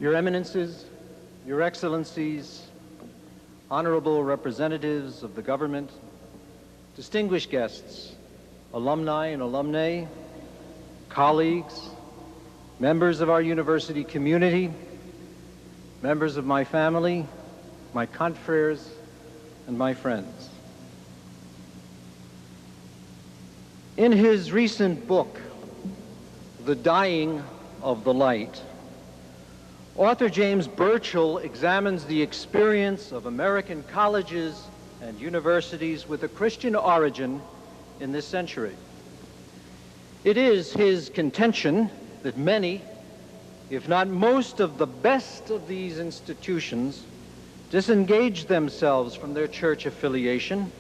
Your Eminences, Your Excellencies, honorable representatives of the government, distinguished guests, alumni and alumnae, colleagues, members of our university community, members of my family, my confreres, and my friends. In his recent book, The Dying of the Light, author James Burchell examines the experience of American colleges and universities with a Christian origin in this century. It is his contention that many, if not most of the best of these institutions, disengaged themselves from their church affiliation,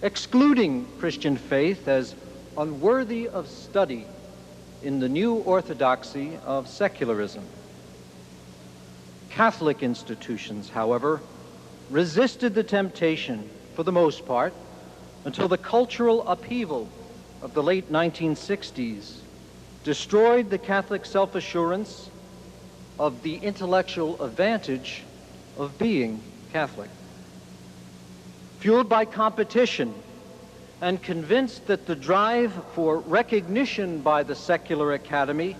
excluding Christian faith as unworthy of study in the new orthodoxy of secularism. Catholic institutions, however, resisted the temptation, for the most part, until the cultural upheaval of the late 1960s destroyed the Catholic self-assurance of the intellectual advantage of being Catholic. Fueled by competition and convinced that the drive for recognition by the secular academy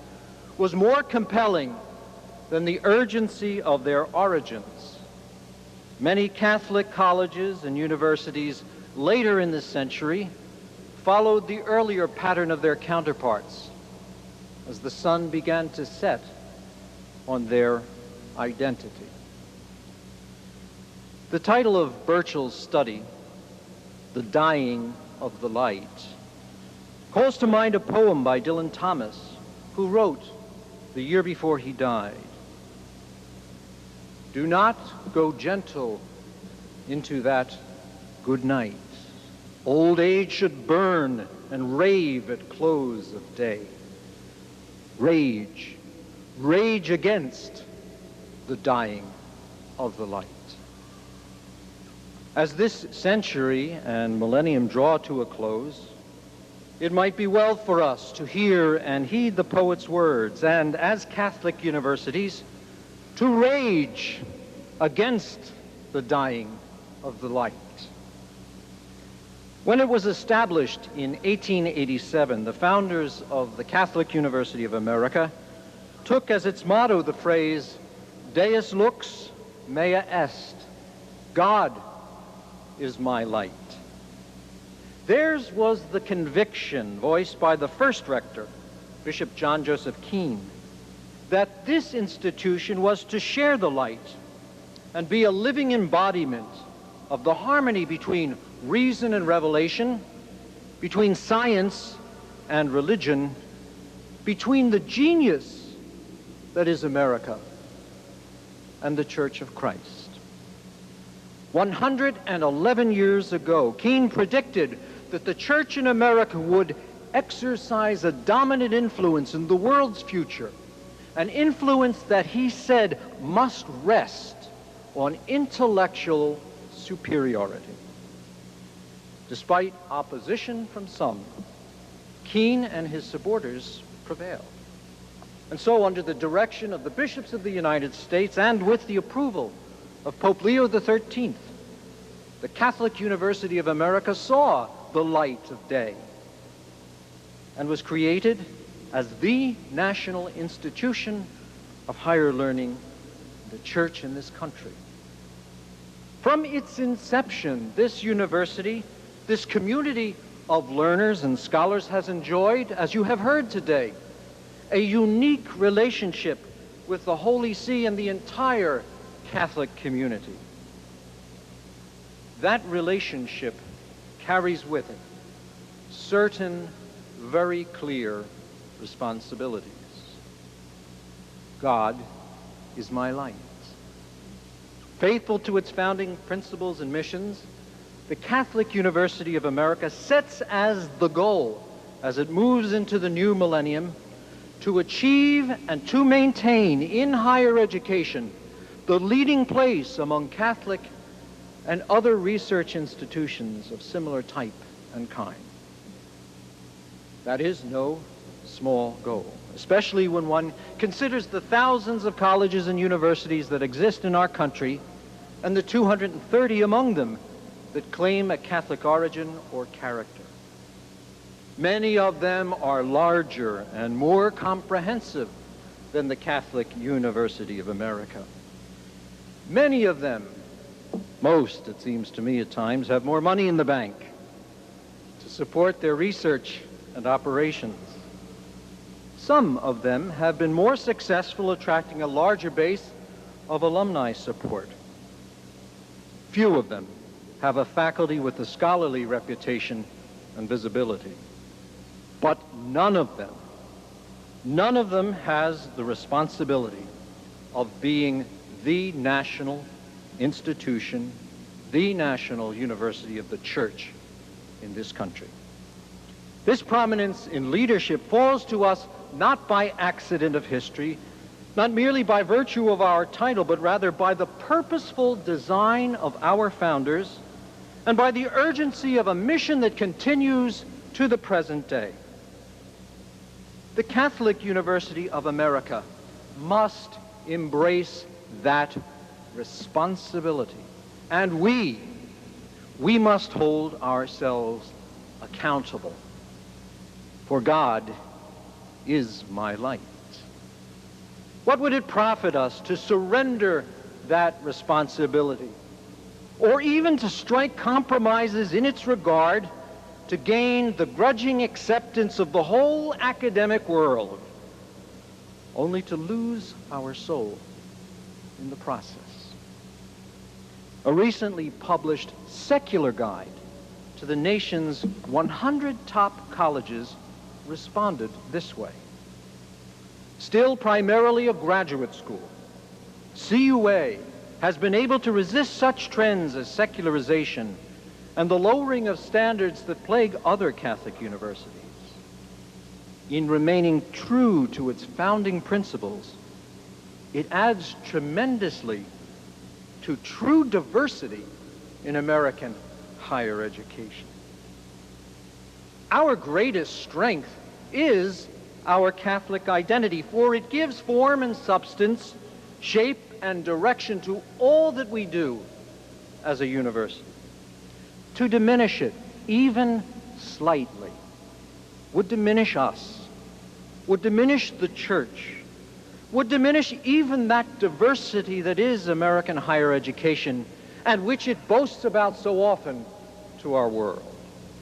was more compelling than the urgency of their origins, many Catholic colleges and universities later in this century followed the earlier pattern of their counterparts as the sun began to set on their identity. The title of Burchell's study, The Dying of the Light, calls to mind a poem by Dylan Thomas, who wrote the year before he died. Do not go gentle into that good night. Old age should burn and rave at close of day. Rage, rage against the dying of the light. As this century and millennium draw to a close, it might be well for us to hear and heed the poet's words, and as Catholic universities, to rage against the dying of the light. When it was established in 1887, the founders of the Catholic University of America took as its motto the phrase, Deus lux mea est, God is my light. Theirs was the conviction voiced by the first rector, Bishop John Joseph Keene, that this institution was to share the light and be a living embodiment of the harmony between reason and revelation, between science and religion, between the genius that is America and the Church of Christ. 111 years ago, Keene predicted that the Church in America would exercise a dominant influence in the world's future, an influence that he said must rest on intellectual superiority. Despite opposition from some, Keene and his supporters prevailed. And so, under the direction of the bishops of the United States and with the approval of Pope Leo XIII, the Catholic University of America saw the light of day and was created as the national institution of higher learning in the church in this country. From its inception, this university, this community of learners and scholars has enjoyed, as you have heard today, a unique relationship with the Holy See and the entire Catholic community. That relationship carries with it certain very clear responsibilities. God is my light. Faithful to its founding principles and missions, the Catholic University of America sets as the goal, as it moves into the new millennium, to achieve and to maintain in higher education the leading place among Catholic and other research institutions of similar type and kind. That is no small goal, especially when one considers the thousands of colleges and universities that exist in our country and the 230 among them that claim a Catholic origin or character. Many of them are larger and more comprehensive than the Catholic University of America. Many of them, most, it seems to me at times, have more money in the bank to support their research and operations. Some of them have been more successful attracting a larger base of alumni support. Few of them have a faculty with a scholarly reputation and visibility. But none of them has the responsibility of being the national institution, the national university of the Church in this country. This prominence in leadership falls to us not by accident of history, not merely by virtue of our title, but rather by the purposeful design of our founders and by the urgency of a mission that continues to the present day. The Catholic University of America must embrace that responsibility, and we must hold ourselves accountable. For God is my light. What would it profit us to surrender that responsibility, or even to strike compromises in its regard to gain the grudging acceptance of the whole academic world, only to lose our soul in the process? A recently published secular guide to the nation's 100 top colleges responded this way. Still primarily a graduate school, CUA has been able to resist such trends as secularization and the lowering of standards that plague other Catholic universities. In remaining true to its founding principles, it adds tremendously to true diversity in American higher education. Our greatest strength is our Catholic identity, for it gives form and substance, shape and direction to all that we do as a university. To diminish it, even slightly, would diminish us, would diminish the Church, would diminish even that diversity that is American higher education and which it boasts about so often to our world.